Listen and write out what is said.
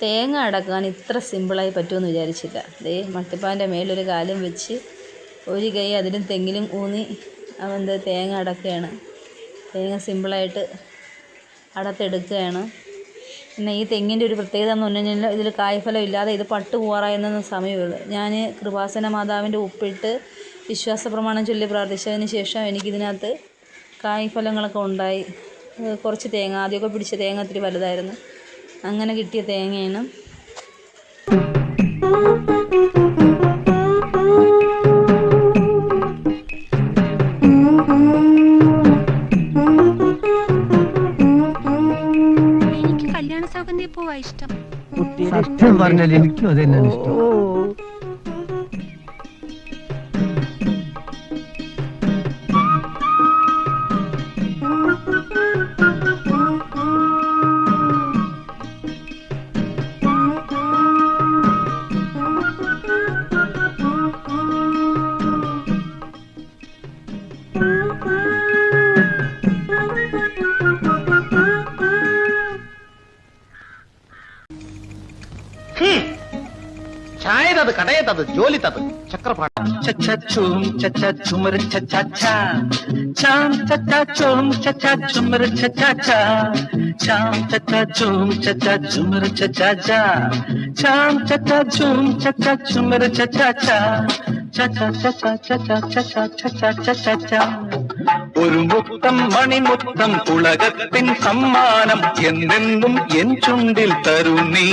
തേങ്ങ അടക്കാൻ ഇത്ര സിമ്പിളായി പറ്റുമെന്ന് വിചാരിച്ചില്ല. ദേ മട്ടിപ്പാൻ്റെ മേലൊരു കാലും വെച്ച് ഒരു കൈ അതിലും തെങ്ങിലും ഊന്നി അവൻ തേങ്ങ അടക്കുകയാണ്. തേങ്ങ സിമ്പിളായിട്ട് അടത്തെടുക്കുകയാണ്. പിന്നെ ഈ തെങ്ങിൻ്റെ ഒരു പ്രത്യേകത എന്ന് പറഞ്ഞു കഴിഞ്ഞാൽ ഇതിൽ കായ്ഫലം ഇല്ലാതെ ഇത് പട്ട് പോറായെന്ന സമയമുള്ളൂ. ഞാൻ കൃപാസന മാതാവിൻ്റെ ഉപ്പിട്ട് വിശ്വാസ പ്രമാണം ചൊല്ലി പ്രാർത്ഥിച്ചതിന് ശേഷം എനിക്കിതിനകത്ത് കായ്ഫലങ്ങളൊക്കെ ഉണ്ടായി. കുറച്ച് തേങ്ങ ആദ്യമൊക്കെ പിടിച്ച തേങ്ങ ഇത്തിരി വലുതായിരുന്നു. അങ്ങനെ കിട്ടിയ തേങ്ങയാണ്. എനിക്ക് കല്യാണ സൗഗന്ധിയ പൂവാ ഇഷ്ടം. സത്യം പറഞ്ഞാൽ എനിക്കും അത് തന്നെയാണ് ഇഷ്ടം. ഛായതത് കടയതത് ജോലിതത് ചക്രപാണി झुमर छचा चाम चचा चोम चचा झुमर छचा चाम चचा चोम चचा झुमर छचा चाम चचा झूम चचा झुमर छचा चचा चचा चचा चचा चचा चचा चा ഒരു മുത്തം മണിമുത്തം ഉലകത്തിൻ സമ്മാനം എന്നെന്നും എൻ ചുണ്ടിൽ തരുന്നീ.